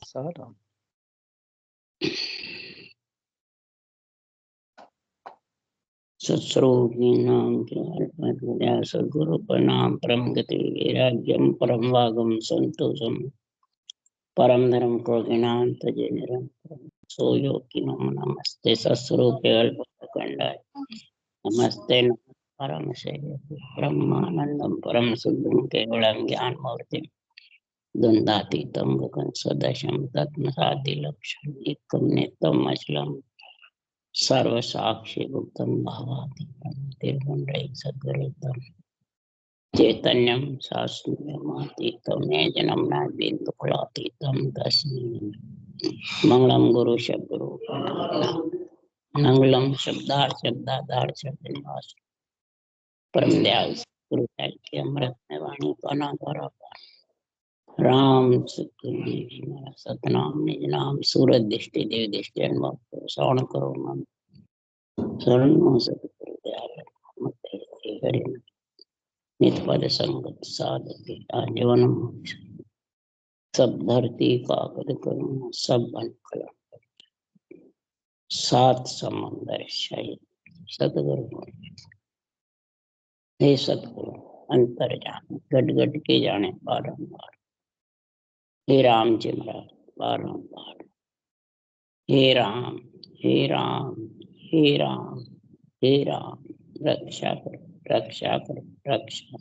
सारा सत्स्वरूप नाम सद्गुरु प्रणाम परम गति वैराग्यम परम वागम संतोषम परम धर्म प्रोगिनाम तजे निरंतरम सो योगिनो नमस्ते सत्स्वरूप अल्पखंडाय नमस्ते परम शैल ब्रह्मानंदम परम शुद्धम केवलम ज्ञान मूर्ति द्वंद्वातीतम गगन सदशम तत्मसादि लक्षण एकम नित्यम अचलम सर्व साक्षी भूतम भावातीतम तिरुगुणरहित सद्गुरुतम चैतन्यम शास्त्रमातीतम जन्म बिंदुकुलातीतम तस्मै मंगलम गुरु शब्दुरु मंगलम शब्दाधार शब्दनिवास परम दयाल गुरु के अमृत में वाणी पाना द्वारा राम सतनाम निज नाम सूरज दृष्टि देव दृष्टि अनुभव श्रवण करो मन शरण नित पद संगत साधक आजीवन सब धरती कागज करुणा सब कलम सात समंदर शहीद सतगुरु हे सतगुरु अंतर जान गट गट के जाने बारंबार हे राम जी महाराज बारंबार हे राम हे राम हे राम हे राम रक्षा करो रक्षा करो रक्षा।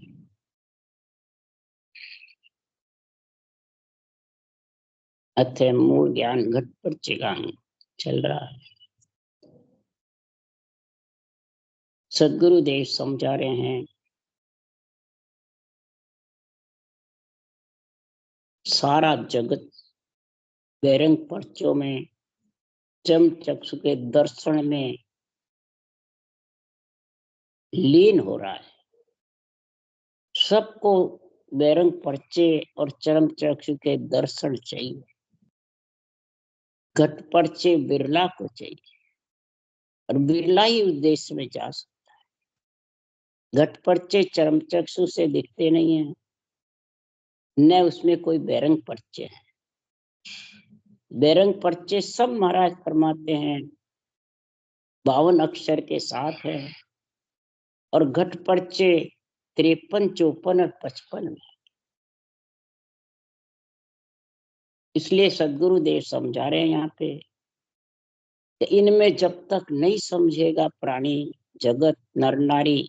अथे मूल ज्ञान घट पर चिगान चल रहा है। सदगुरु देव समझा रहे हैं सारा जगत बैरंग पर्चों में चम चक्षु के दर्शन में लीन हो रहा है। सबको बैरंग पर्चे और चरम चक्षु के दर्शन चाहिए। घट पर्चे बिरला को चाहिए और बिरला ही उस देश में जा सकता है। घट पर्चे चरम चक्षु से दिखते नहीं है, न उसमें कोई बैरंग पर्चे है। बैरंग पर्चे सब महाराज फरमाते हैं 52 अक्षर के साथ है और घट पर्चे 53, 54 और 55 में। इसलिए सदगुरु देव समझा रहे हैं यहाँ पे कि इनमें जब तक नहीं समझेगा प्राणी जगत नर नारी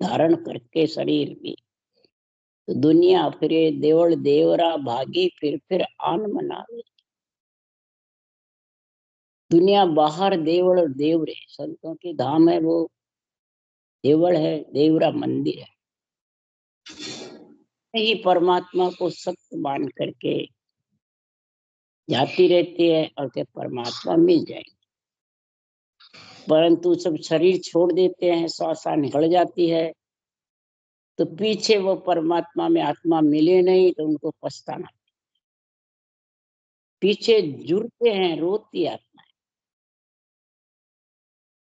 धारण करके शरीर भी तो दुनिया फिरे देवल देवरा भागी फिर आन मनावे। दुनिया बाहर देवल और देवरे संतों की धाम है, वो देवल है देवरा मंदिर है। ही परमात्मा को सत्य मान करके जाती रहती है और के परमात्मा मिल जाएगी। परंतु सब शरीर छोड़ देते हैं, श्वासा निकल जाती है तो पीछे वो परमात्मा में आत्मा मिले नहीं तो उनको पछताना। पीछे जुड़ते हैं, रोती आत्मा।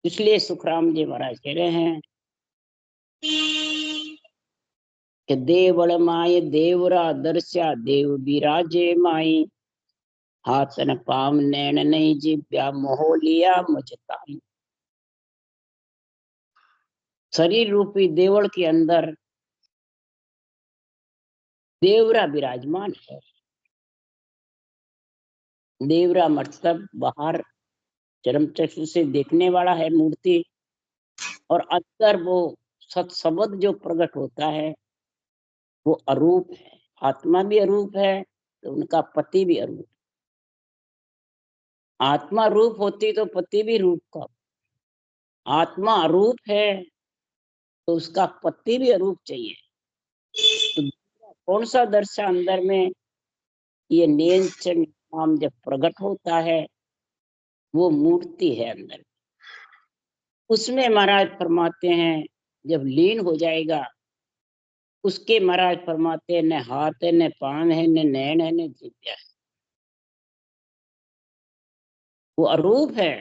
इसलिए सुखराम जी महाराज कह रहे हैं कि देवल माय देवरा दर्शा देव विराजे माई हाथन पाम नैन नहीं जिव्या मोह लिया मुझताई। शरीर रूपी देवल के अंदर देवरा विराजमान है। देवरा मतलब बाहर चरम चक्षु से देखने वाला है मूर्ति, और अंदर वो सत्सबद जो प्रकट होता है वो अरूप है। आत्मा भी अरूप है तो उनका पति भी अरूप। आत्मा रूप होती तो पति भी रूप का। आत्मा अरूप है तो उसका पति भी अरूप चाहिए। तो कौन सा दर्शन अंदर में ये नीलचंद नाम जब प्रकट होता है वो मूर्ति है अंदर। उसमें महाराज फरमाते हैं जब लीन हो जाएगा उसके महाराज फरमाते हैं न हाथ है न पान है न नैन है न जिव्या है। वो अरूप है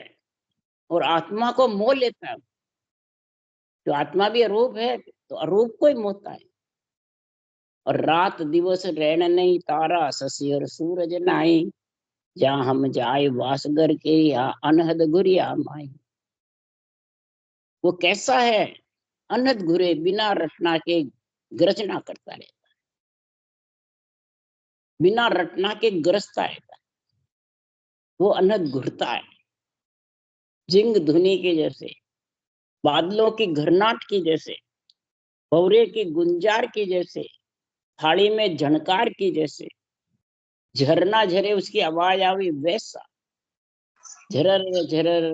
और आत्मा को मोह लेता है। तो आत्मा भी अरूप है तो अरूप को ही मोहता है। और रात दिवस रैन नहीं तारा शशि और सूरज नाई। जहाँ हम जाए वासगर के या अनहद गुरिया माई। वो कैसा है? अनहद घुरे बिना रटना के गर्जना करता रहता है, बिना रटना के गरजता रहता है। वो अनहद घुरता है, जिंग धुनी के जैसे, बादलों की घरनाट की जैसे, भौरे की गुंजार की जैसे, थाली में झनकार की जैसे, झरना झरे उसकी आवाज आवी वैसा, झरर झरर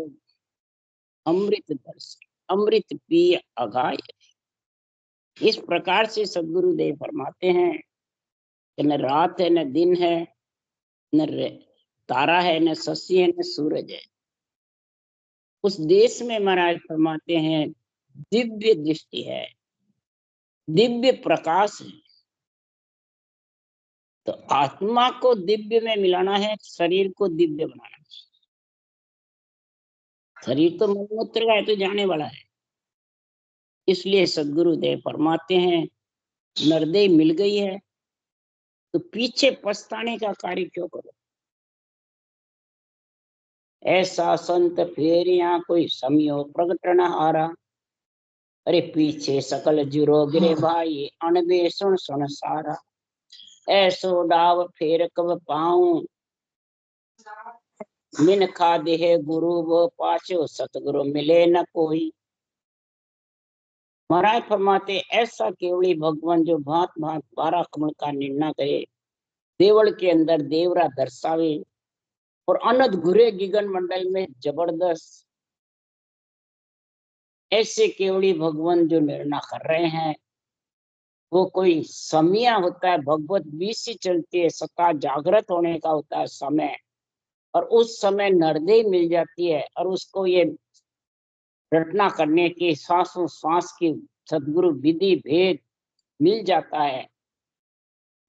अमृत बरसे, अमृत पिय अगाय। इस प्रकार से सदगुरुदेव फरमाते हैं कि न रात है न दिन है, न तारा है न शशि है न सूरज है। उस देश में महाराज फरमाते हैं दिव्य दृष्टि है, दिव्य प्रकाश है। तो आत्मा को दिव्य में मिलाना है, शरीर को दिव्य बनाना है। शरीर तो मलमूत्र का है, तो जाने वाला है। इसलिए सदगुरुदेव फरमाते हैं नरदेह मिल गई है तो पीछे पछताने का कार्य क्यों करो। ऐसा संत फिर यहाँ कोई समियो प्रगट न हारा। अरे पीछे सकल जुरो गिरे भाई, अनबे सुन सुन सारा। ऐसो डाव फेर कब पाऊं, मिन खा देह गुरु वो पाछो, सतगुरु मिले न कोई। महाराज फरमाते ऐसा केवली भगवान जो भांत भांत 12 कमल का निर्णय करे, देवल के अंदर देवरा दर्शावे और अनंत घुरे गिगन मंडल में जबरदस्त, ऐसे केवली भगवान जो निर्णय कर रहे हैं। वो कोई समय होता है, भगवत बीच से चलती है, सता जागृत होने का होता है समय, और उस समय नरदेह मिल जाती है और उसको ये रटना करने की श्वासों श्वास की सदगुरु विधि भेद मिल जाता है।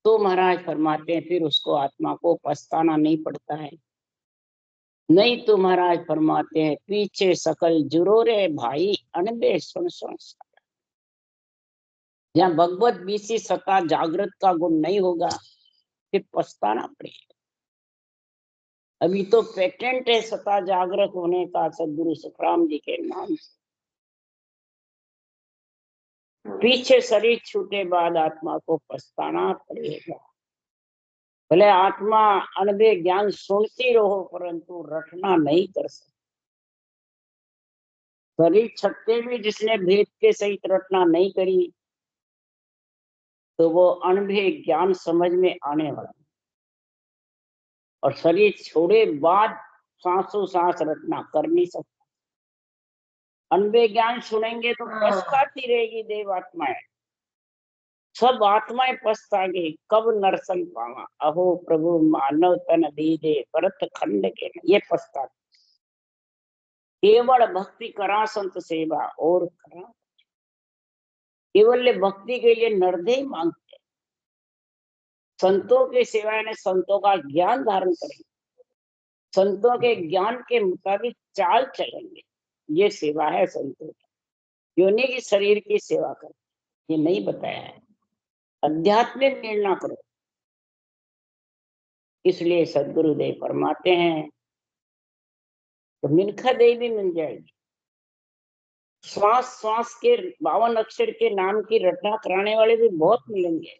तो महाराज फरमाते हैं फिर उसको आत्मा को पछताना नहीं पड़ता है। नहीं तो महाराज फरमाते हैं पीछे सकल जुरोरे भाई, अनबे सुन सुन। जहाँ भगवत बीसी सत्ता जागृत का गुण नहीं होगा फिर पछताना पड़ेगा। अभी तो पेटेंट है सत्ता जागृत होने का सदगुरु सुखराम जी के नाम से। पीछे शरीर छूटे बाद आत्मा को पछताना पड़ेगा। भले आत्मा अनबे ज्ञान सुनती रहो परंतु रटना नहीं कर सकती। शरीर छटते भी जिसने भेद के सहित रटना नहीं करी तो वो अनभे ज्ञान समझ में आने वाला। और शरीर छोड़े बाद सांसों सांस रटना कर नहीं सकता। अनबे ज्ञान सुनेंगे तो पछताती रहेगी देव आत्माएं, सब आत्माएं पछताएंगे कब नरसन पावा। अहो प्रभु मानव तन दीदे भरत खंड के, ये पछता। केवल भक्ति करा संत सेवा और करा, केवल भक्ति के लिए नरदेह मांगते। संतों की सेवा यानी संतों का ज्ञान धारण करेंगे, संतों के ज्ञान के मुताबिक चाल चलेंगे, ये सेवा है संतों की। योनि की शरीर की सेवा कर, ये नहीं बताया है। अध्यात्मिक निर्णय करो। इसलिए सदगुरुदेव फरमाते हैं तो मिनखा देवी भी मिल जाएगी। श्वास श्वास के 52 अक्षर के नाम की रटना कराने वाले भी बहुत मिलेंगे।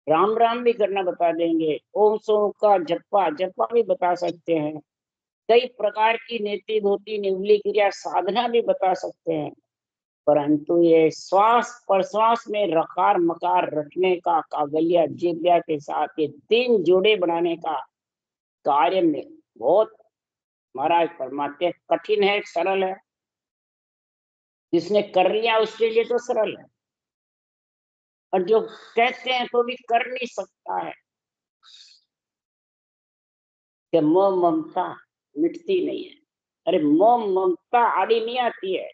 राम राम भी करना बता देंगे, ओम सोम का जप्पा जप्पा भी बता सकते हैं, कई प्रकार की नेति धोती निवली क्रिया साधना भी बता सकते हैं। परंतु ये श्वास प्रश्वास में रकार मकार रटने का कागलिया जिब्या के साथ ये 3 जोड़े बनाने का कार्य में बहुत महाराज फरमाते कठिन है, सरल है। जिसने कर लिया उसके लिए तो सरल है, और जो कहते हैं तो भी कर नहीं सकता है कि मोह ममता मिटती नहीं है। अरे मोह ममता आड़ी नहीं आती है,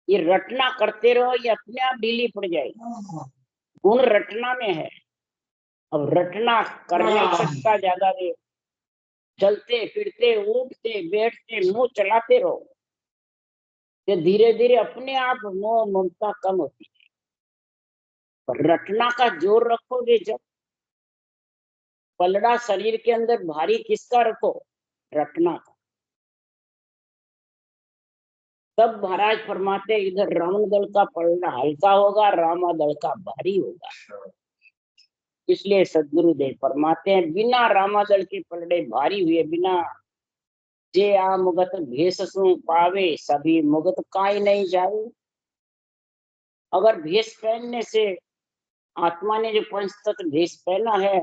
ये रटना करते रहो ये अपने आप ढीली पड़ जाएगी। गुण रटना में है। अब रटना कर नहीं सकता ज्यादा देर, चलते फिरते उठते बैठते मुंह चलाते रहो, ये धीरे धीरे अपने आप मोह ममता कम होती है। पर रटना का जोर रखोगे जब, पलड़ा शरीर के अंदर भारी किसका रखो? रटना का। तब महाराज फरमाते इधर रावण दल का पलड़ा हल्का होगा, रामा दल का भारी होगा। इसलिए सदगुरुदेव फरमाते हैं बिना रामा दल के पलड़े भारी हुए बिना जे आ मुगत भेष सु पावे सभी मुगत काई नहीं जावे। अगर भेष पहनने से आत्मा ने जो पंच तत्व भेष पहना है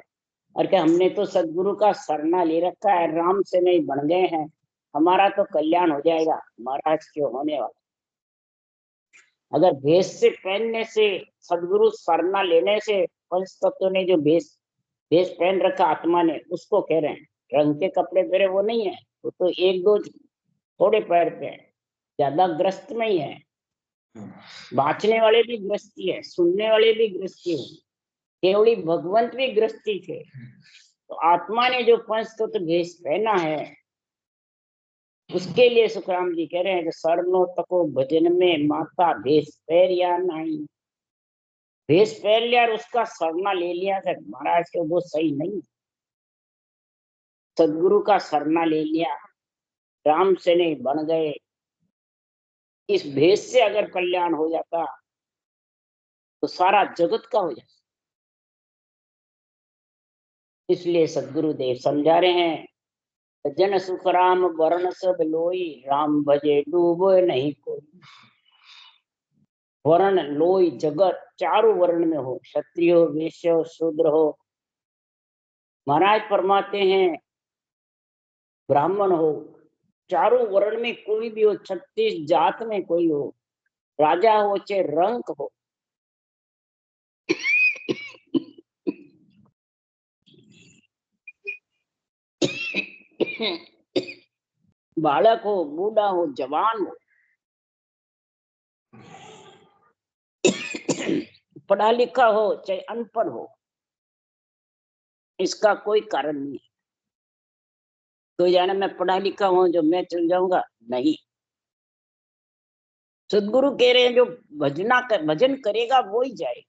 और क्या हमने तो सदगुरु का सरना ले रखा है, राम से नहीं बन गए हैं, हमारा तो कल्याण हो जाएगा, महाराज क्यों होने वाला। अगर भेष से पहनने से, सदगुरु सरना लेने से पंच तत्व ने जो भेष भेष पहन रखा आत्मा ने, उसको कह रहे हैं रंग के कपड़े पहरे वो नहीं है, वो तो एक दो थोड़े पैर पे है, ज्यादा ग्रस्त में ही है। बाँचने वाले भी ग्रस्ती है, सुनने वाले भी ग्रस्ती है, केवली भगवंत भी ग्रस्ती थे। तो आत्मा ने जो पंच तत्व भेष पहना है उसके लिए सुखराम जी कह रहे हैं कि सरनो तको भजन में माता भेष पहरिया नहीं। भेष पहन लिया और उसका सरना ले लिया है महाराज के, वो सही नहीं। सदगुरु का सरना ले लिया, राम से नहीं बन गए, इस भेष से अगर कल्याण हो जाता तो सारा जगत का हो जाता। इसलिए सदगुरुदेव समझा रहे हैं जन सुख राम वर्ण सब लोई, राम भजे डूबो नहीं कोई। वर्ण लोई जगत चारों वर्ण में हो, क्षत्रिय हो, वैश्य हो, शूद्र हो, महाराज फरमाते हैं ब्राह्मण हो, चारों वर्ण में कोई भी हो, 36 जात में कोई हो, राजा हो चाहे रंक हो, बालक हो, बूढ़ा हो, जवान हो, पढ़ा लिखा हो चाहे अनपढ़ हो, इसका कोई कारण नहीं है। तो जाने मैं पढ़ा लिखा हूं जो मैं चल जाऊंगा, नहीं। सदगुरु कह रहे हैं जो भजन करेगा वो ही जाएगा।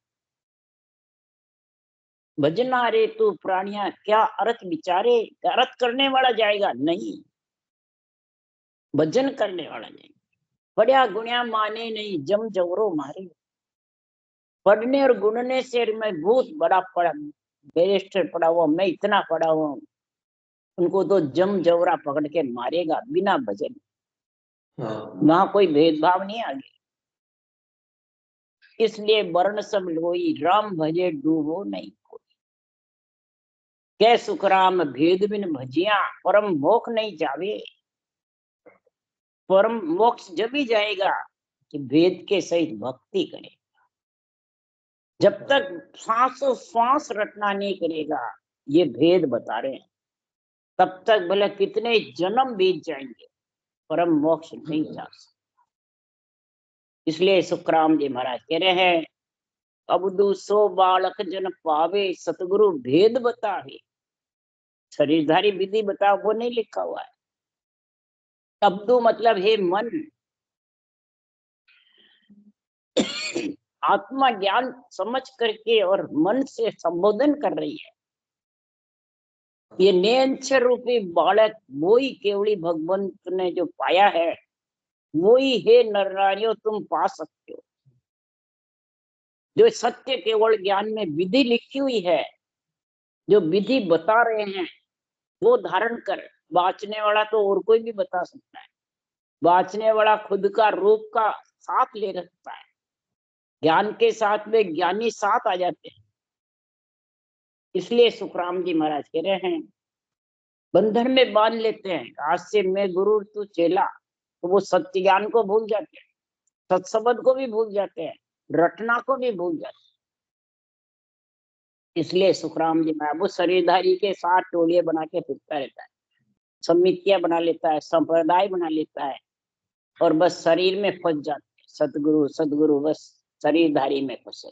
भजना रे तू प्राणिया क्या अर्थ विचारे, अर्थ करने वाला जाएगा नहीं, भजन करने वाला जाएगा। पढ़िया गुणिया माने नहीं, जम जवरो मारे। पढ़ने और गुणने से मैं बहुत बड़ा पढ़ा, बैरिस्टर पढ़ा हुआ, मैं इतना पढ़ा हुआ, उनको तो जम जवरा पकड़ के मारेगा बिना भजन। वहां कोई भेदभाव नहीं आगे। इसलिए वर्ण सब लोई, राम भजे डूबो नहीं कोई। कै सुख राम भेद बिन भजिया, परम मोक्ष नहीं जावे। परम मोक्ष जब ही जाएगा कि भेद के सहित भक्ति करे। जब तक सांसों सांस रटना नहीं करेगा, ये भेद बता रहे हैं, तब तक भले कितने जन्म बीत जाएंगे, परम मोक्ष नहीं जा सकता। इसलिए सुखराम जी महाराज कह रहे हैं अबदू सो बालक जन पावे, सतगुरु भेद बतावे। शरीरधारी विधि बताओ वो नहीं लिखा हुआ है। अबदू मतलब है मन। आत्मा ज्ञान समझ करके और मन से संबोधन कर रही है। ये नेंचर रूपी बालक वो ही केवली भगवंत ने जो पाया है, वो ही है नर नारियों तुम पा सकते हो। जो सत्य केवल ज्ञान में विधि लिखी हुई है, जो विधि बता रहे हैं वो धारण कर। बाँचने वाला तो और कोई भी बता सकता है, बाँचने वाला खुद का रूप का साथ ले रखता है, ज्ञान के साथ में ज्ञानी साथ आ जाते हैं। इसलिए सुखराम जी महाराज कह रहे हैं बंधन में बांध लेते हैं, आज से मैं गुरु तू चेला, तो वो सत्य ज्ञान को भूल जाते हैं, सत्सबद को भी भूल जाते हैं, रटना को भी भूल जाते हैं। इसलिए सुखराम जी महाराज वो शरीरधारी के साथ टोलियां बना के फिरता रहता है, समितियां बना लेता है, संप्रदाय बना लेता है, और बस शरीर में फंस जाते हैं। सतगुरु सतगुरु बस शरीरधारी में फंसे।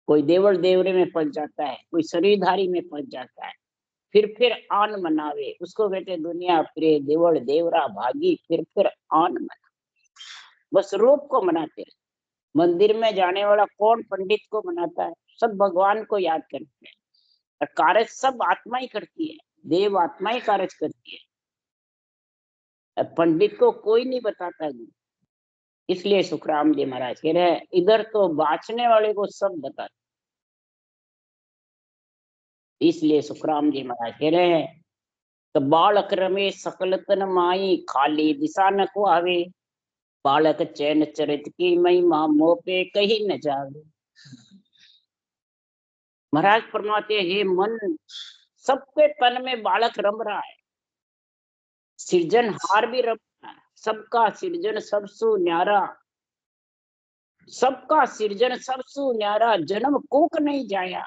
कोई देवल देवरे में फंस जाता है, कोई शरीरधारी में फंस जाता है, फिर आन मनावे, उसको कहते दुनिया फिरे देवल देवरा भागी, फिर आन मना। बस रूप को मनाते रहे। मंदिर में जाने वाला कौन पंडित को मनाता है? सब भगवान को याद करते हैं। और कार्य सब आत्मा ही करती है, देव आत्मा ही कार्य करती है, पंडित को कोई नहीं बताता गुरु। इसलिए सुखराम जी महाराज कह रहे हैं इधर तो बाँचने वाले को सब बताते। इसलिए सुखराम जी महाराज कह रहे हैं तो बालक रमे सकल तन माई खाली दिशा न को आवे, बालक चैन चरित की महिमा मोह पे कहीं न जावे। महाराज फरमाते हे मन, सबके तन में बालक रम रहा है, सृजनहार भी रम रहा है, सबका सृजन सबसु न्यारा, सबका सृजन सबसु न्यारा, जन्म कूक नहीं जाया।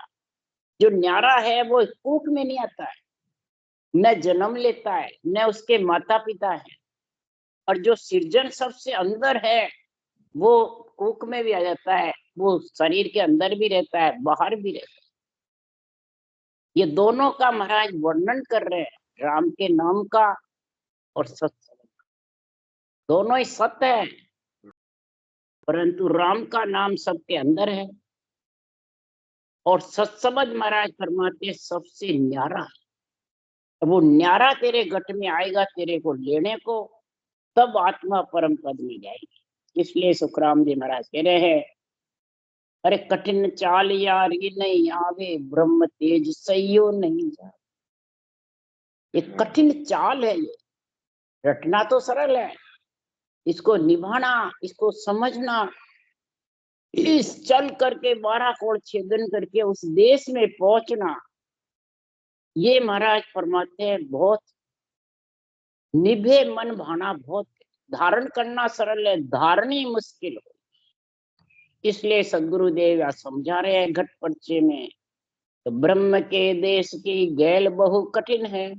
जो न्यारा है वो कूक में नहीं आता है, न जन्म लेता है न उसके माता पिता है। और जो सृजन सबसे अंदर है वो कूक में भी आ जाता है, वो शरीर के अंदर भी रहता है बाहर भी रहता है। ये दोनों का महाराज वर्णन कर रहे हैं, राम के नाम का और सत्संग, दोनों ही सत्य है, परंतु राम का नाम सबके अंदर है और सत्संग महाराज फरमाते सबसे न्यारा है। वो न्यारा तेरे घट में आएगा तेरे को लेने को, तब आत्मा परम पद में जाएगी। इसलिए सुखराम जी महाराज कह रहे हैं अरे कठिन चाल यार ये नहीं आवे, ब्रह्म तेज सहियो नहीं जा। ये कठिन चाल है, ये रटना तो सरल है, इसको निभाना, इसको समझना, इस चल करके 12 कोण छेदन करके उस देश में पहुंचना, ये महाराज फरमाते हैं बहुत निभे मन भाना बहुत, धारण करना सरल है, धारणी मुश्किल हो। इसलिए सदगुरुदेव या समझा रहे हैं घट पर्चे में तो ब्रह्म के देश की गैल बहु कठिन है,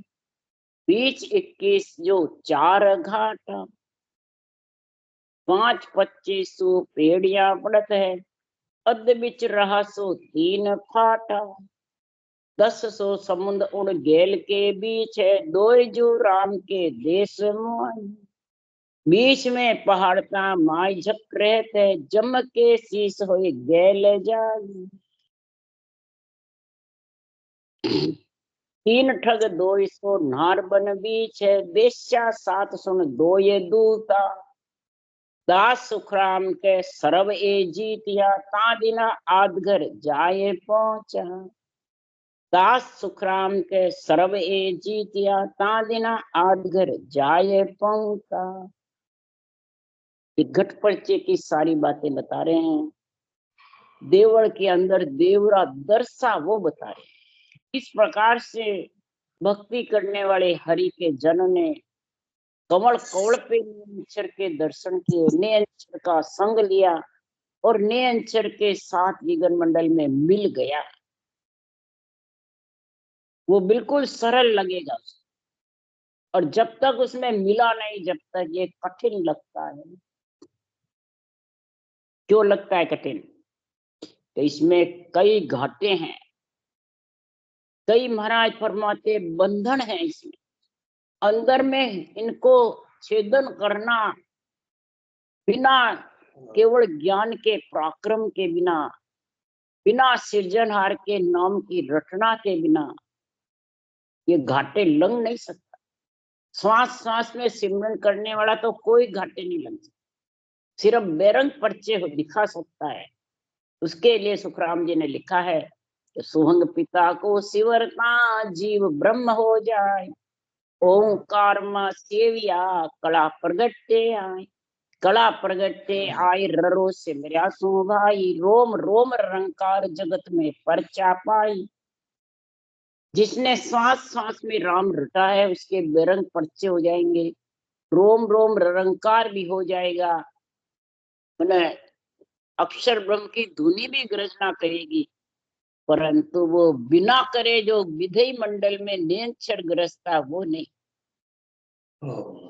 बीच 21 जो 4 घाटा, 5 25 सो पेड़िया पड़त है, अद बिच रहा सो 3 फाटा, 10 सो समुद्र उड़ गैल के बीच है, 2 जो राम के देश में, बीच में पहाड़ता माई झक रहते, जम के शीश हो गैल जाई। 3 ठग 2 सो नार बन बीच है, बेश्या 7 सुन 2 ये दूता, दास सुखराम के सर्व ए जीतिया, ता दिना आदगर जाए पहुंचा, दास सुखराम के सर्व ए जीतिया, ता दिना आदगर जाए पहुंचा। घट पर्चे की सारी बातें बता रहे हैं, देवल के अंदर देवरा दरसा वो बता रहे हैं, किस प्रकार से भक्ति करने वाले हरि के जन ने कमल कौड़ पे नेंचर के दर्शन किए, नेंचर का संग लिया और नेंचर के साथ विगन मंडल में मिल गया। वो बिल्कुल सरल लगेगा और जब तक उसमें मिला नहीं, जब तक ये कठिन लगता है। क्यों लगता है कठिन? तो इसमें कई घाटे हैं, कई महाराज फरमाते बंधन है इसमें, अंदर में इनको छेदन करना बिना केवल ज्ञान के पराक्रम के बिना, बिना सृजनहार के नाम की रटना के बिना ये घाटे लंघ नहीं सकता। श्वास श्वास में सिमरन करने वाला तो कोई घाटे नहीं लंघ सकता, सिर्फ बेरंग पर्चे दिखा सकता है। उसके लिए सुखराम जी ने लिखा है कि सुहंग पिता को सिवरता जीव ब्रह्म हो जाए, ओंकार मा सेविया कला प्रगटे आए, कला प्रगटे आए ररो से मेरा सो भाई, रोम रोम रंकार जगत में परचा पाई। जिसने श्वास श्वास में राम रटा है उसके बेरंग पर्चे हो जाएंगे, रोम रोम रंकार भी हो जाएगा, मैंने अक्षर ब्रह्म की धुनी भी गर्जना करेगी, परंतु वो बिना करे जो विधेय मंडल में नेंचर ग्रस्ता वो नहीं।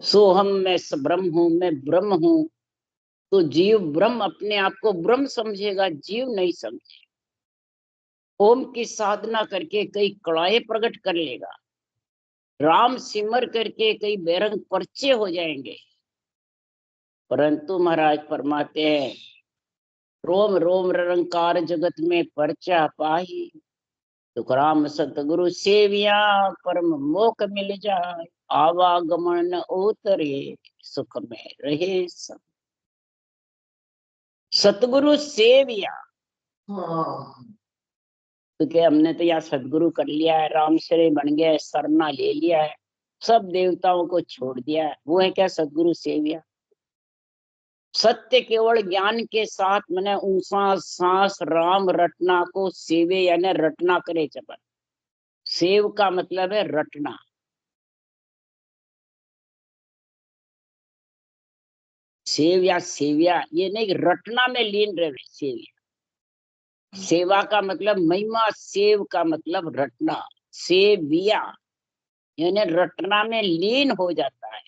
सोहम मैं ब्रह्म हूं, मैं ब्रह्म हूं, तो जीव ब्रह्म अपने आप को ब्रह्म समझेगा, जीव नहीं समझे। ओम की साधना करके कई कड़ाए प्रकट कर लेगा, राम सिमर करके कई बेरंग पर्चे हो जाएंगे, परंतु महाराज फरमाते हैं रोम रोम रंकार जगत में परचा पाही, तुकाराम सतगुरु सेविया परम मोक मिल जाए, आवागमन न उतरे सुख में रहे सब। सतगुरु सेविया, क्योंकि हमने तो यहाँ सतगुरु कर लिया है, राम शरण बन गया है, सरना ले लिया है, सब देवताओं को छोड़ दिया है, वो है क्या सतगुरु सेविया। सत्य केवल ज्ञान के साथ मैंने ऊंसा सांस राम रटना को सेवे यानी रटना करे जबर। सेव का मतलब है रटना। सेव या सेविया ये नहीं रटना में लीन रहे। सेविया सेवा का मतलब महिमा, सेव का मतलब रटना। सेविया यानी रटना में लीन हो जाता है।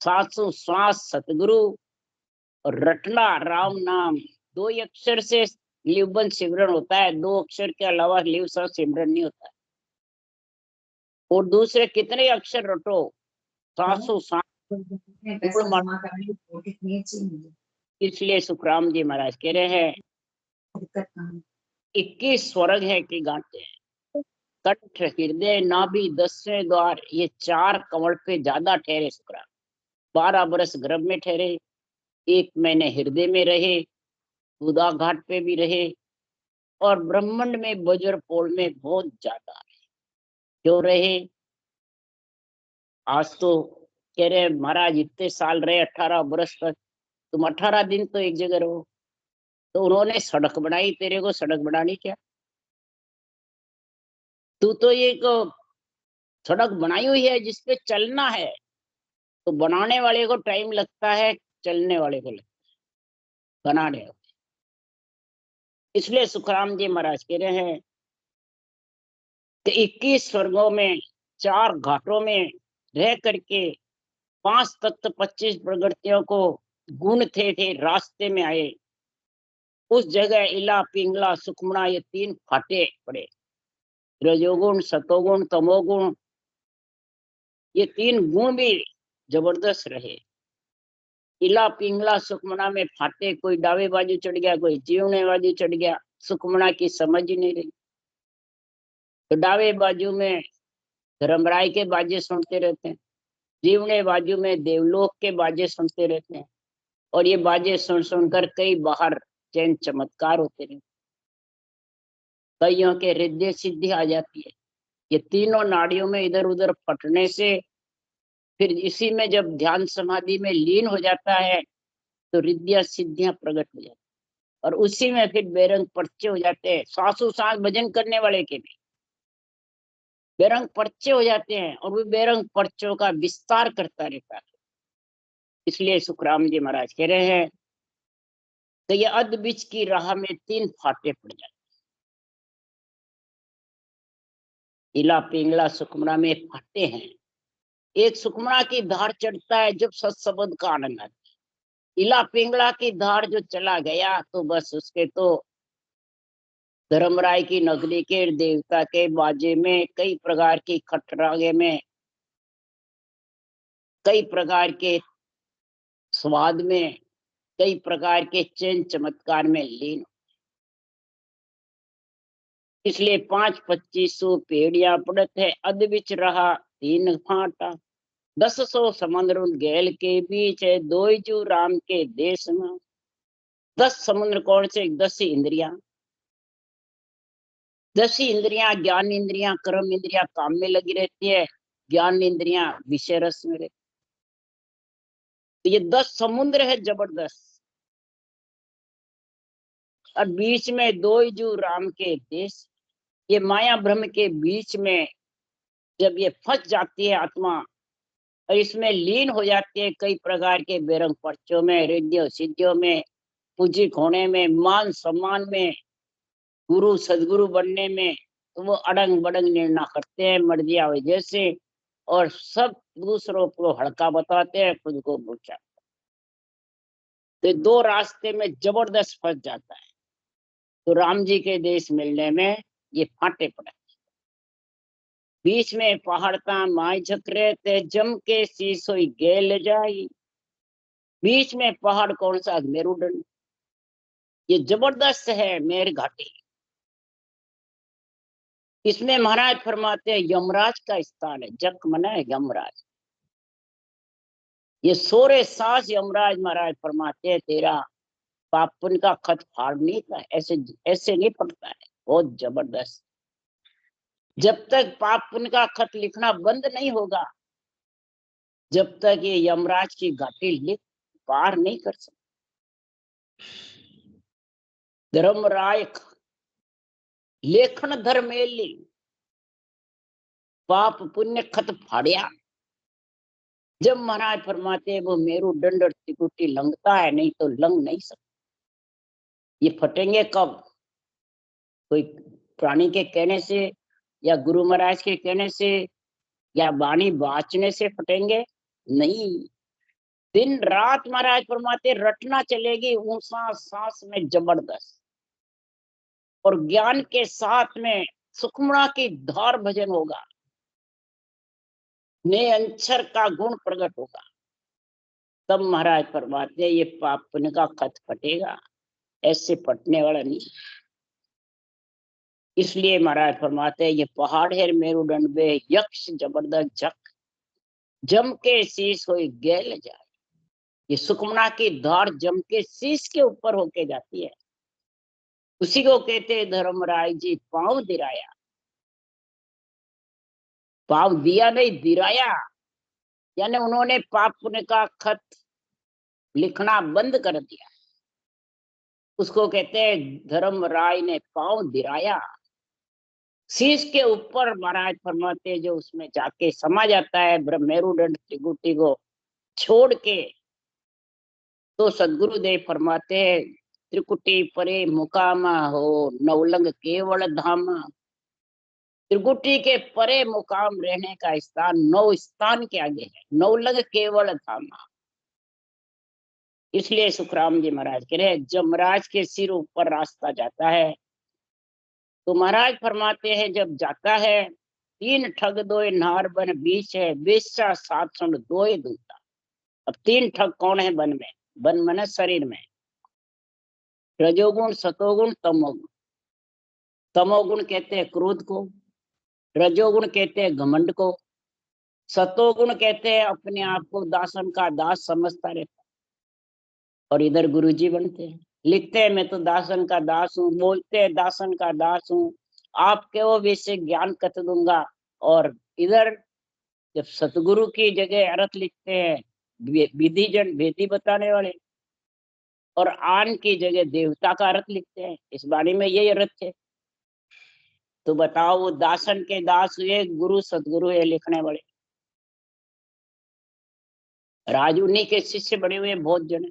सांसों सांस सतगुरु और रटना राम नाम, दो ही अक्षर से लिवबंद सिमरन होता है, दो अक्षर के अलावा लिव सा सिमरन नहीं होता है। और दूसरे कितने अक्षर रटो, सांसों सांस। इसलिए सुखराम जी महाराज कह रहे हैं 21 स्वर्ग है कि गांठे हैं, कंठ हृदय नाभि 10वें द्वार, ये 4 कमल पे ज्यादा ठहरे सुखराम। 12 बरस गर्भ में ठहरे, 1 महीने हृदय में रहे, बुधा घाट पे भी रहे, और ब्रह्मांड में वज्र पोल में बहुत ज्यादा रहे। क्यों रहे? आज तो कह रहे महाराज इतने साल रहे 18 बरस तक, तुम 18 दिन तो एक जगह रहो। तो उन्होंने सड़क बनाई, तेरे को सड़क बनानी क्या? तू तो एक सड़क बनाई हुई है जिसपे चलना है, तो बनाने वाले को टाइम लगता है, चलने वाले को लगता है बनाने। इसलिए सुखराम जी महाराज कह रहे हैं कि 21 स्वर्गों में 4 घाटों में रह करके 5 तत्व 25 प्रगतियों को गुण थे रास्ते में आए। उस जगह इला पिंगला सुखमना ये 3 फाटे पड़े, रजोगुण सतोगुण तमोगुण, ये 3 गुण भी जबरदस्त रहे। इला पिंगला सुखमना में फाटे, कोई डावे बाजू चढ़ गया, कोई जीवने बाजू चढ़ गया, सुखमना की समझ ही नहीं रही। तो डावे बाजू में धर्मराय के बाजे सुनते रहते हैं, जीवने बाजू में देवलोक के बाजे सुनते रहते हैं, और ये बाजे सुन सुनकर कई बाहर चैन चमत्कार होते रहते, कईयों के हृदय सिद्धि आ जाती है। ये तीनों नाड़ियों में इधर उधर फटने से फिर इसी में जब ध्यान समाधि में लीन हो जाता है तो रिद्धियां सिद्धियां प्रकट हो जाती है, और उसी में फिर बेरंग पर्चे हो जाते हैं। सासू सास भजन करने वाले के भी बेरंग पर्चे हो जाते हैं, और वो बेरंग पर्चों का विस्तार करता रहता है। इसलिए सुखराम जी महाराज कह रहे हैं तो ये अध बीच की राह में 3 फाटे पड़ जाते। इला पिंगला सुखमना में फाटे हैं। एक सुखमना की धार चढ़ता है जब सत्सबद का आनंद आता है। इला पिंगला की धार जो चला गया तो बस उसके तो धर्मराय की नगरी के देवता के बाजे में, कई प्रकार की खटरागे में, कई प्रकार के स्वाद में, कई प्रकार के चैन चमत्कार में लीन। इसलिए 5-25 पेड़िया पड़त है, अध बिच रहा 3 फाटा, 10 समुद्र गैल के बीच है, 2 जू राम के देश में। 10 समुद्र कौन से? 10 इंद्रियां। 10 इंद्रियां, ज्ञान इंद्रियां कर्म इंद्रियां काम में लगी रहती है, ज्ञान इंद्रियां विषय रस में रहती। तो ये 10 समुद्र है जबरदस्त, और बीच में 2 जू राम के देश। ये माया भ्रम के बीच में जब ये फंस जाती है आत्मा और इसमें लीन हो जाती है, कई प्रकार के बेरंग पर्चों में, रिद्धियों सिद्धियों में, पूजिक होने में, मान सम्मान में, गुरु सदगुरु बनने में, तो वो अड़ंग बड़ंग निर्णय करते हैं मर्जी आवे जैसे, और सब दूसरों को हड़का बताते हैं, खुद को पूछा। तो 2 रास्ते में जबरदस्त फंस जाता है। तो राम जी के देश मिलने में ये फाटे पड़े। बीच में पहाड़ता माई झकरे ते जम के सीसोई गेल जाई। बीच में पहाड़ कौन सा? मेरुदंड। ये जबरदस्त है मेर घाटी। इसमें महाराज फरमाते हैं यमराज का स्थान है, जक मना है यमराज। ये सोरे सांस यमराज महाराज फरमाते हैं तेरा पाप पुण्य का खत फाड़ने का, ऐसे ऐसे नहीं पड़ता है, बहुत जबरदस्त। जब तक पाप पुण्य का खत लिखना बंद नहीं होगा, जब तक ये यमराज की घाटी लिख पार नहीं कर सकते। धर्मराय लेखन धर्मेली, पाप पुण्य खत फाड़िया। जब महाराज फरमाते वो मेरू दंड और त्रिकुटी लंघता है, नहीं तो लंघ नहीं सकता। ये फटेंगे कब? कोई प्राणी के कहने से या गुरु महाराज के कहने से या वाणी वाचने से फटेंगे? नहीं, दिन रात महाराज फरमाते रटना चलेगी ऊंसा सांस में जबरदस्त, और ज्ञान के साथ में सुखमणा की धार भजन होगा, ने अंचर का गुण प्रकट होगा। तब महाराज फरमाते ये पाप पुण्य का खत फटेगा, ऐसे फटने वाला नहीं। इसलिए महाराज फरमाते ये पहाड़ है मेरुदंड में यक्ष जबरदस्त झक, जम के शीश हो गैल जाए। ये सुखमणा की धार जम के शीश के ऊपर होके जाती है, उसी को कहते धर्मराय जी पांव दिराया। पांव दिया नहीं, दिराया, यानी उन्होंने पाप पुण्य का खत लिखना बंद कर दिया। उसको कहते हैं धर्मराय ने पांव दिराया। शीश के ऊपर महाराज फरमाते जो उसमें जाके समा जाता है मेरुदंड त्रिकुटी को छोड़ के, तो सदगुरुदेव फरमाते हैं त्रिकुटी परे मुकामा हो नवलंग केवल धामा। त्रिकुटी के परे मुकाम रहने का स्थान नौ स्थान के आगे है, नवलंग केवल धामा। इसलिए सुखराम जी महाराज कह रहे जमराज के सिर ऊपर रास्ता जाता है, तो महाराज फरमाते हैं जब जाता है तीन ठग दोए नार बन बीच है, बेचा सात सुन दोए दूता। अब तीन ठग कौन है वन में? वन मन शरीर में, रजोगुण सतोगुण तमोगुण। तमोगुण कहते हैं क्रोध को, रजोगुण कहते हैं घमंड को, सतोगुण कहते हैं अपने आप को दासन का दास समझता रहता। और इधर गुरुजी बनते हैं, लिखते हैं मैं तो दासन का दास हूँ, बोलते हैं दासन का दास हूँ, आपके वो विषय ज्ञान कथ दूंगा। और इधर जब सतगुरु की जगह अर्थ लिखते हैं विधि जन भेदी बताने वाले, और आन की जगह देवता का अर्थ लिखते हैं, इस वाणी में यही अर्थ है। तो बताओ वो दासन के दास हुए, गुरु सतगुरु है लिखने वाले। राज उन्हीं के शिष्य बने हुए बहुत जने।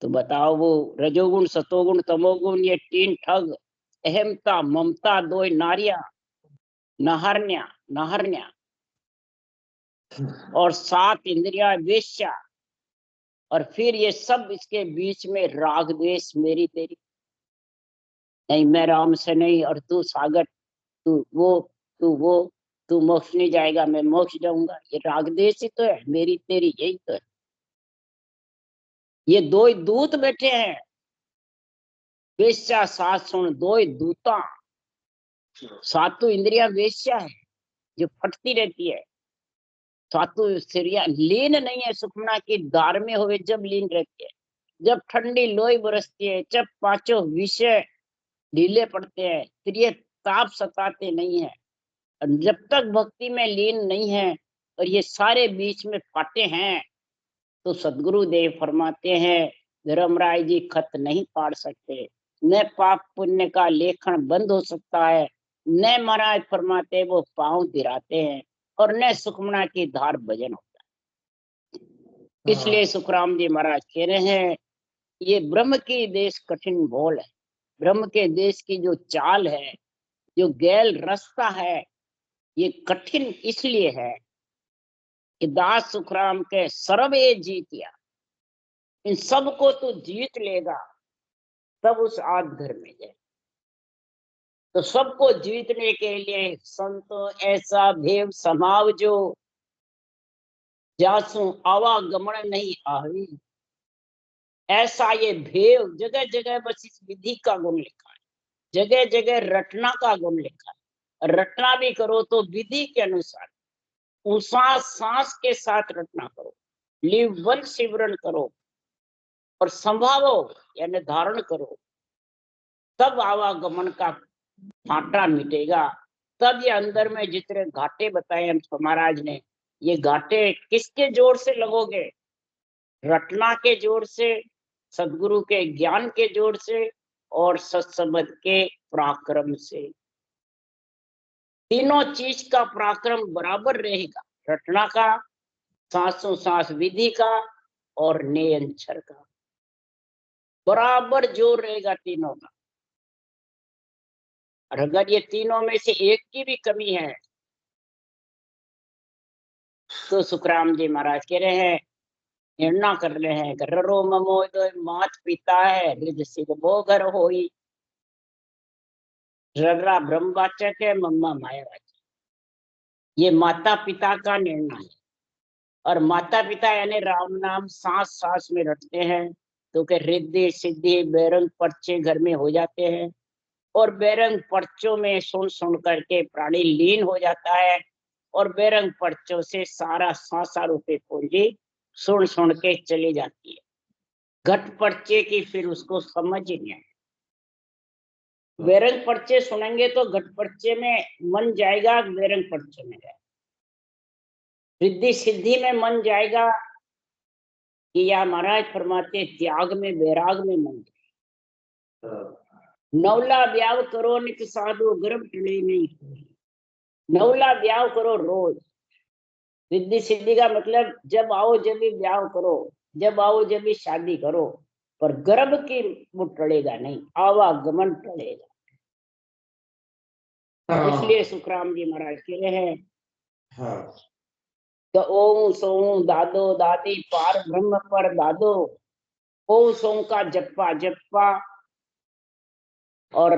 तो बताओ वो रजोगुण सतोगुण तमोगुण ये तीन ठग, अहमता ममता दो नारिया, नहरन्या नहरन्या, और सात इंद्रिया वेश्या, और फिर ये सब इसके बीच में राग द्वेष मेरी तेरी, नहीं मैं राम से नहीं, और तू सागर, तू वो तू मोक्ष नहीं जाएगा, मैं मोक्ष जाऊंगा। ये राग द्वेष ही तो है, मेरी तेरी यही तो है। ये दो ही दूत बैठे हैं, वेश्या सात सुन दो ही दूता। सातों इंद्रिया वेश्या है जो फटती रहती है, सातों स्त्रियां लीन नहीं है सुखमना की दार में हुए जब लीन रहती है, जब ठंडी लोई बरसती है, जब पांचों विषय ढीले पड़ते हैं, फिर ये ताप सताते नहीं है, जब तक भक्ति में लीन नहीं है, और ये सारे बीच में फाटे हैं, तो सदगुरु देव फरमाते हैं धर्मराय जी खत नहीं फाड़ सकते, न पाप पुण्य का लेखन बंद हो सकता है, न महाराज फरमाते वो पांव दिराते हैं, और न सुखमना की धार भजन होता है। इसलिए सुखराम जी महाराज कह रहे हैं ये ब्रह्म की देश कठिन भोल है, ब्रह्म के देश की जो चाल है, जो गैल रास्ता है, ये कठिन इसलिए है कि दास सुखराम के सर्वे जीतिया, इन सबको तो जीत लेगा तब उस आद घर में जाए। तो सबको जीतने के लिए संतो ऐसा भेव समाव जो, जासु आवागमन नहीं आवी। ऐसा ये भेव जगह जगह बस इस विधि का गुण लिखा है। जगह जगह रटना का गुण लिखा है। रटना भी करो तो विधि के अनुसार, उसास सांस के साथ रटना करो, लीवल सिमरन करो और संभावो यानी धारण करो, तब आवागमन का फाटा मिटेगा। तब ये अंदर में जितने घाटे बताए हम महाराज ने, ये घाटे किसके जोर से लगोगे? रटना के जोर से, सदगुरु के ज्ञान के जोर से और सत्संग के पराक्रम से। तीनों चीज का पराक्रम बराबर रहेगा, रटना का, सांसों सांस विधि का और नियंत्रण का बराबर जोर रहेगा तीनों का। और अगर ये तीनों में से एक की भी कमी है तो सुखराम जी महाराज कह रहे हैं, निर्णय कर रहे हैं, रो ममो मात पिता है रिद सिद्ध वो घर होई। रर्रा ब्रह्मवाचक है, मम्मा मायावाचक। ये माता पिता का निर्णय है। और माता पिता यानी राम नाम सांस सांस में रटते हैं तो के रिद्धि सिद्धि बेरंग पर्चे घर में हो जाते हैं और बेरंग पर्चों में सुन सुन करके प्राणी लीन हो जाता है और बेरंग पर्चों से सारा सांसा रूपी पूंजी सुन सुन के चली जाती है। घट पर्चे की फिर उसको समझ ही नहीं आए। बेरंग पर्चे सुनेंगे तो घट पर्चे में मन जाएगा, बेरंग पर्चे में जाएगा। रिद्धि सिद्धि में मन जाएगा कि या महाराज फरमाते त्याग में वैराग में मन जाए। नवला ब्याव करो नित साधु गर्भ टले नहीं कोई। नवला ब्याव करो रोज। रिद्धि सिद्धि का मतलब जब आओ जब भी ब्याह करो, जब आओ जब भी शादी करो, पर गर्भ की वो टलेगा नहीं, आवागमन टलेगा। इसलिए सुखराम जी महाराज कह रहे हैं तो ओम सोम दादो दादी पार ब्रह्म पर दादो। ओम सोम का जप्पा जप्पा और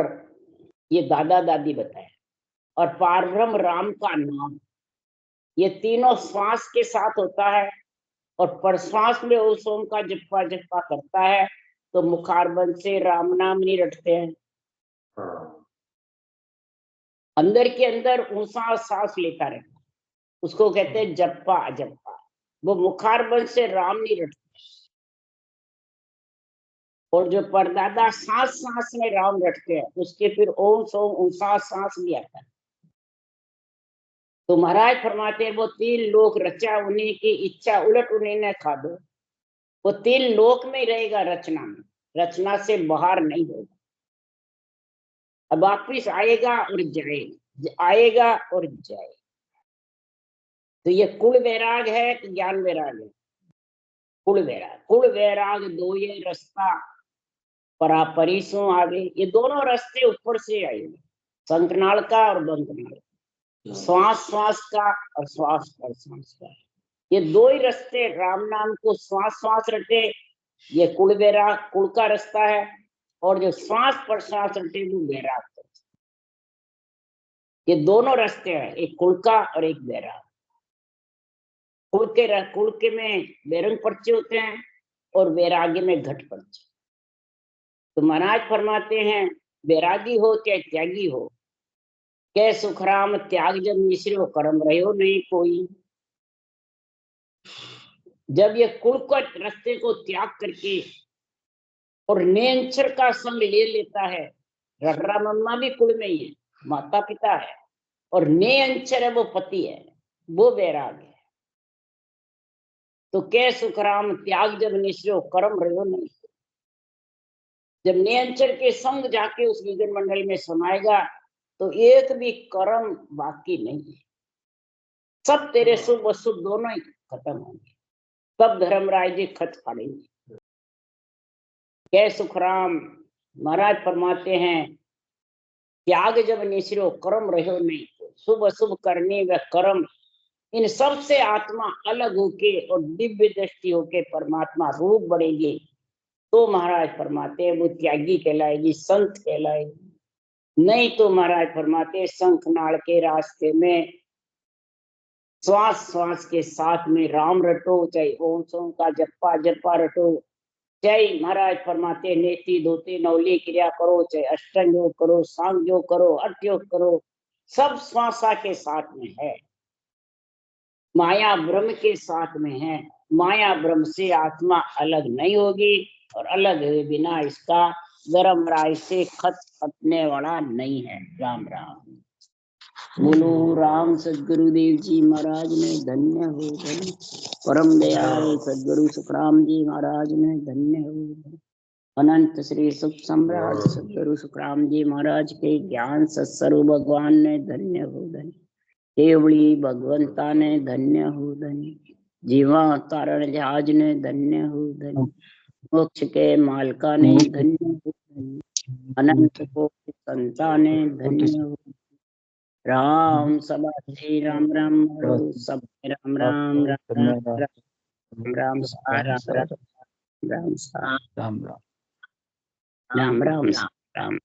ये दादा दादी बताए, और पार ब्रह्म राम का नाम, ये तीनों श्वास के साथ होता है। और प्रश्वास में ओम सोम का जप्पा जप्पा करता है तो मुखारबंद से राम नाम नहीं रटते हैं। अंदर के अंदर ऊंचा सांस लेता रहता, उसको कहते हैं जप्पा जप्पा। वो मुखारबंद से राम नहीं रटते। और जो परदादा सांस सांस में राम रटते हैं उसके फिर ओम सोम ऊंचा सांस नहीं आता। तो महाराज फरमाते हैं वो तीन लोक रचा उन्हीं की इच्छा उलट उन्हीं ने खा दो। वो तीन लोक में रहेगा, रचना में, रचना से बाहर नहीं होगा। अब वापिस आएगा और जाएगा, आएगा और जाएगा। तो ये कुल वैराग है कि ज्ञान वैराग है? कुल वैराग। कुल वैराग दो ये रास्ता परापरिसों आगे, ये दोनों रास्ते ऊपर से आएंगे, संकनाल का और बंकनाल, श्वास श्वास का और श्वास पर श्वास का। ये दो ही रास्ते, राम नाम को श्वास श्वास रटे, ये कुल वैराग कुल का रास्ता है। और जो श्वास पर श्वास रटे वो वैराग। ये दोनों रास्ते हैं, एक कुल का और एक वैराग। कुल के में बेरंग पर्चे होते हैं और वैराग्य में घट पर्चे। तो महाराज फरमाते हैं वैरागी हो चाहे त्यागी हो, कै सुखराम त्याग जब मिश्रो कर्म रहे हो नहीं कोई। जब ये कुल को रास्ते को त्याग करके और नेंचर का संग ले लेता है, रटरा मम्मा भी कुल में ही है, माता पिता है, और नेंचर है वो पति है, वो वैराग है। तो कै सुखराम त्याग जब निश्चय कर्म रहो नहीं। जब नियंत्रण के संग जाके उस विजन मंडल में समाएगा तो एक भी कर्म बाकी नहीं है, सब तेरे शुभ अशुभ दोनों ही खत्म होंगे। तब धर्मराज जी खत फाड़ेंगे। कै सुखराम महाराज फरमाते हैं त्याग जब निश्चय कर्म रहो नहीं, शुभ अशुभ करने व कर्म इन सब से आत्मा अलग होके और दिव्य दृष्टि होके परमात्मा रूप बढ़ेगी। तो महाराज फरमाते हैं वो त्यागी कहलाएगी, संत कहलाएगी। नहीं तो महाराज फरमाते शंखनाल के रास्ते में श्वास श्वास के साथ में राम रटो, चाहे ओम सोम का जप्पा जप्पा रटो, जय महाराज फरमाते नेति धोती नवली क्रिया करो, चाहे अष्टांग योग करो, सांग योग करो, हठ योग करो, सब श्वासा के साथ में है, माया ब्रह्म के साथ में है। माया ब्रह्म से आत्मा अलग नहीं होगी और अलग हुए बिना इसका गर्म राय से खतने वाला नहीं है। राम राम। बोलो राम सदगुरुदेव जी महाराज ने धन्य हो धन्य। परम दयाल सदगुरु सुखराम जी महाराज ने धन्य हो धन्य। अनंत श्री सुख सम्राट सदगुरु सुखराम जी महाराज के ज्ञान सत्स्वरूप भगवान ने धन्य हो धन्य। केवली भगवंता ने धन्य हो धन्य। जीवा तारण जहाज ने धन्य हो धन्य। मोक्ष के मालका ने धन्य हो धन्य। अनंत कोटि संता ने धन्य हो। राम सभा श्री राम राम सब राम राम राम राम राम राम राम राम राम राम राम राम राम राम।